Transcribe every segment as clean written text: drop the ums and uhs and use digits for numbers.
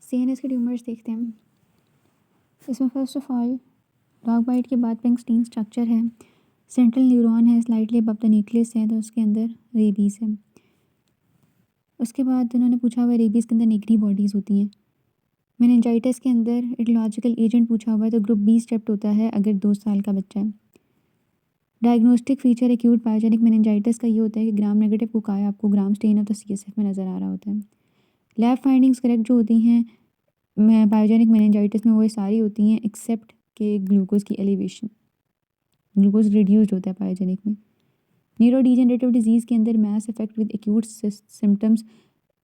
CNS के tumours देखते हैं। इसमें first of all dog bite के बाद पिंकस्टीन स्ट्रक्चर है, सेंट्रल न्यूरॉन है स्लाइटली अबव द न्यूक्लियस है, तो उसके अंदर रेबीज़ है। उसके बाद उन्होंने पूछा हुआ है रेबीज़ के अंदर नेगरी बॉडीज़ होती हैं। मेनिंजाइटिस के अंदर एटियोलॉजिकल एजेंट पूछा हुआ है, तो ग्रुप बी स्ट्रेप्ट होता है अगर 2 साल का बच्चा है। Diagnostic feature acute pyogenic meningitis का ये होता है कि ग्राम नेगेटिव बुखार आपको ग्राम स्टेन ऑफ द सीएसएफ में नज़र आ रहा होता है। लैब फाइंडिंग्स करेक्ट जो होती हैं पायोजेनिक मेनिंजाइटिस में वो सारी होती हैं एक्सेप्ट के ग्लूकोज की एलिवेशन, ग्लूकोज रिड्यूस्ड होता है पायोजेनिक में। न्यूरोडीजेनरेटिव डिजीज़ के अंदर mass effect with acute symptoms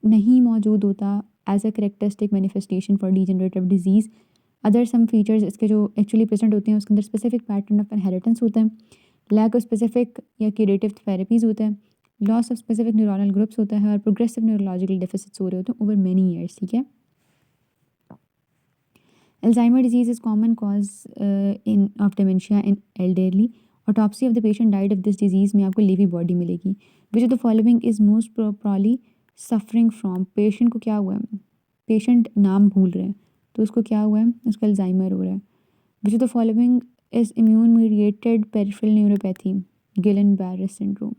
नहीं मौजूद होता as a characteristic manifestation for degenerative disease. Other some features इसके जो एक्चुअली प्रेजेंट होते हैं उसके अंदर स्पेसिफिक पैटर्न ऑफ इनहेरिटेंस होता है, लैक ऑफ स्पेसिफिक या क्यूरेटिव थेरेपीज़ होता है, loss of specific neuronal groups होता है और प्रोग्रेसिव न्यूरोलॉजिकल डेफिसिट्स हो रहे होते हैं ओवर मेनी ईयर्स। ठीक है। Alzheimer disease is common cause of dementia in elderly. Autopsy of the patient died of this disease में आपको लेवी बॉडी मिलेगी. Which of the following is most probably suffering from? Patient को क्या हुआ है? Patient नाम भूल रहे हैं तो उसको क्या हुआ है? उसको अल्जाइमर हो रहा है. Which of the following is immune mediated peripheral neuropathy? Guillain-Barré syndrome.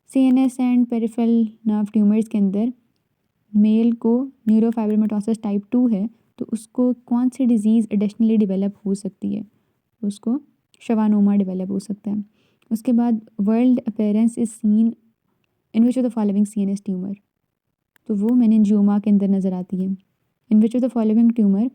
CNS and peripheral nerve tumours के अंदर मेल को न्यूरोफाइब्रोमेटोसिस टाइप 2 है तो उसको कौन सी डिजीज़ एडिशनली डेवलप हो सकती है? उसको शवानोमा डेवलप हो सकता है। उसके बाद whorled appearance is seen in which of the following CNS tumour, तो वो मेनिंजियोमा के अंदर नज़र आती है। In which of the following tumour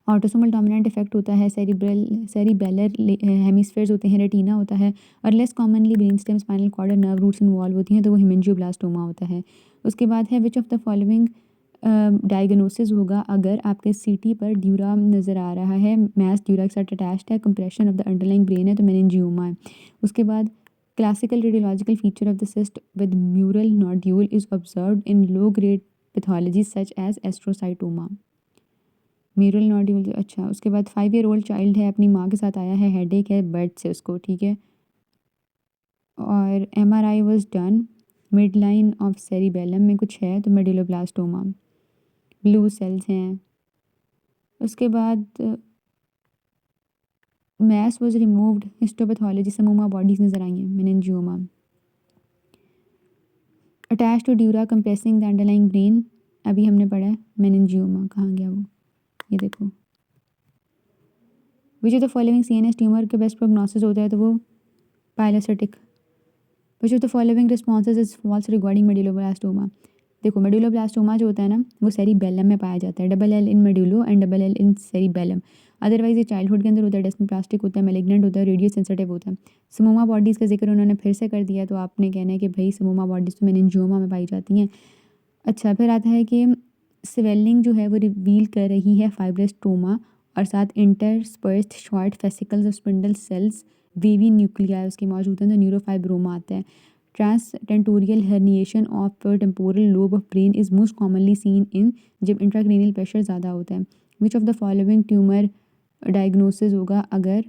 autosomal dominant effect होता है, सेरिबेलर हेमिस्फेयर्स होते हैं, रेटिना होता है और less commonly brain stem, spinal cord और नर्व रूट्स इन्वॉल्व होती हैं तो वो हेमेंजियोब्लास्टोमा होता है। उसके बाद है which of the following diagnosis होगा अगर आपके सीटी पर ड्यूरा नज़र आ रहा है, मैस ड्यूरा के साथ अटैच्ड है, compression of the underlying brain है तो मेनिंजियोमा है। उसके बाद classical radiological feature of the cyst with mural nodule is observed in low grade pathology such as astrocytoma. Mural nodule, अच्छा। उसके बाद 5 ईयर ओल्ड चाइल्ड है, अपनी माँ के साथ आया है, हेडेक है बर्थ से उसको, ठीक है, और MRI was done, mid line of cerebellum में कुछ है तो मेडुलोब्लास्टोमा, ब्लू सेल्स हैं। उसके बाद mass was removed, histopathology psammoma bodies नजर आई हैं, meningioma. Attach to dura compressing the underlying brain, अभी हमने पढ़ा है, मेनिंजियोमा। कहाँ गया वो? ये देखो। Which of the following CNS tumour के बेस्ट प्रोग्नोसिस होता है तो वो pilocytic. Which of the following responses is false regarding medulloblastoma. देखो मेडुलोब्लास्टोमा जो होता है ना वो सेरिबेलम में पाया जाता है, double L in medullo and double L in cerebellum. Otherwise ये चाइल्डहुड के अंदर होता है, डेस्मोप्लास्टिक होता है, मैलिग्नेंट होता है, रेडियो सेंसिटिव होता है। समोमा बॉडीज़ का जिक्र उन्होंने फिर से कर दिया तो आपने कहना है कि भाई समोमा बॉडीज़ तो मेनिंजियोमा में पाई जाती हैं। अच्छा, फिर आता है कि स्वेलिंग जो है वो रिवील कर रही है फाइब्रोस्टोमा और साथ इंटरस्पर्स्ड शॉर्ट फेसिकल्स और स्पिंडल सेल्स वेवी न्यूक्लिया उसके मौजूद हैं तो न्यूरोफाइब्रोमा आता है। Transtentorial herniation of temporal lobe of brain is most commonly seen in जब इंट्राक्रेनियल प्रेशर ज़्यादा होता है। Which of the following tumour diagnosis होगा अगर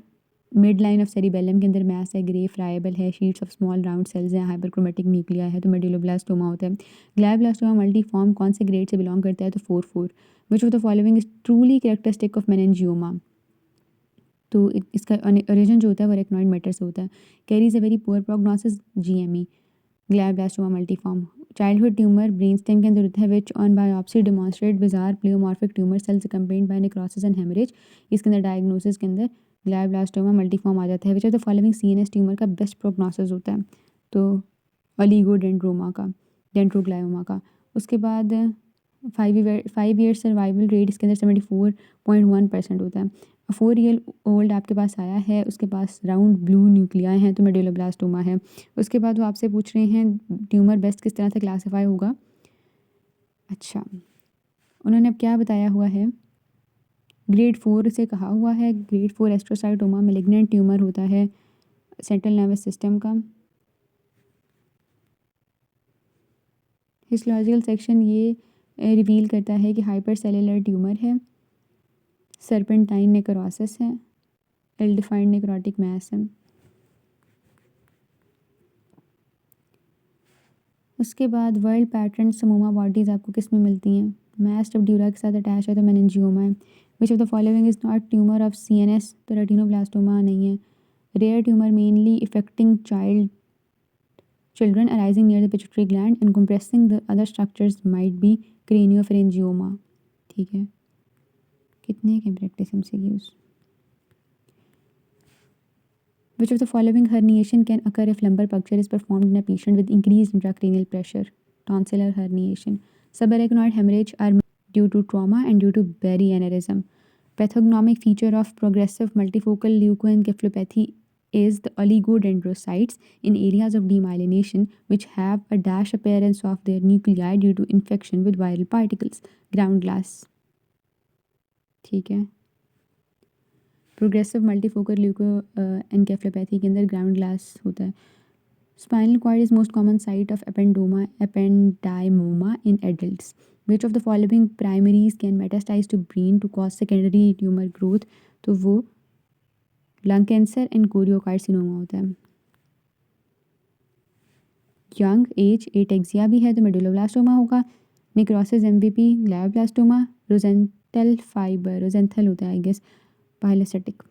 मिड लाइन ऑफ सेरिबेलम के अंदर मैस है, ग्रे फ्राइबल है, sheets of small round cells हैं, हाइपरक्रोमेटिक न्यूक्लिया है तो मेडुलोब्लास्टोमा होता है। ग्लायोब्लास्टोमा मल्टीफॉर्म कौन से ग्रेड से बिलोंग करता है तो 4-4। विच of the following is truly characteristic of meningioma, तो इसका ओरिजिन जो होता है वो रेक्नॉइड मैटर से होता है। Carries a very poor prognosis, GME. Glioblastoma multiforme childhood tumour brain stem के अंदर होता है which on biopsy demonstrate bizarre pleomorphic tumour cells accompanied by necrosis and haemorrhage. इसके अंदर डायग्नोसिस के अंदर ग्लायोब्लास्टोमा मल्टीफॉर्म आ जाता है। Which of the following CNS tumour का बेस्ट प्रोग्नोसिस होता है तो ओलिगोडेंड्रोमा का, डेंड्रोग्लायोमा का। उसके बाद 5 ईयर सर्वाइवल रेट इसके अंदर 74.1% होता है। 4 ईयर ओल्ड आपके पास आया है, उसके पास राउंड ब्लू न्यूक्लियाई हैं तो मेडुलोब्लास्टोमा है। उसके बाद वो आपसे पूछ रहे हैं ट्यूमर बेस्ट किस तरह से क्लासीफाई होगा। अच्छा, उन्होंने अब क्या बताया हुआ है, ग्रेड 4 से कहा हुआ है, ग्रेड 4 एस्ट्रोसाइटोमा मैलिग्नेंट ट्यूमर होता है सेंट्रल नर्वस सिस्टम का। हिस्टोलॉजिकल सेक्शन ये रिवील करता है कि हाइपर सेलुलर ट्यूमर है, सर्पेंटाइन नेक्रोसिस है, एल डिफाइंड नेक्रोटिक मैस है। उसके बाद वर्ल्ड पैटर्न समोमा बॉडीज़ आपको किस में मिलती हैं? मैस्ट डब्ड्यूरा के साथ अटैच है तो मेनिंजियोमा है। Which of the following is not tumour of CNS? तो रेटिनोब्लास्टोमा नहीं है। Rare tumour mainly affecting children arising near the pituitary gland and compressing the other structures might be craniopharyngioma। ठीक है, कितने के practice MCQs? Which of the following herniation can occur if lumbar puncture is performed in a patient with increased intracranial pressure? Tonsillar herniation. Subarachnoid hemorrhage are due to trauma and due to Berry aneurysm. Pathognomic feature of progressive multifocal leukoencephalopathy is the oligodendrocytes in areas of demyelination which have a dash appearance of their nuclei due to infection with viral particles. Ground glass। ठीक है, progressive multifocal ल्यूकोएनकेफलोपैथी के अंदर ground glass होता है। Spinal cord is most common site of ependymoma in adults. Which of the following primaries can metastasize to brain to cause secondary tumour growth? तो वो lung cancer and choriocarcinoma होता है। Young age ataxia भी है तो medulloblastoma होगा। Necrosis MVP ग्लायोब्लास्टोमा। रोजेंटल fibre रोजेंथल होता है आई गेस पाइलोसिटिक।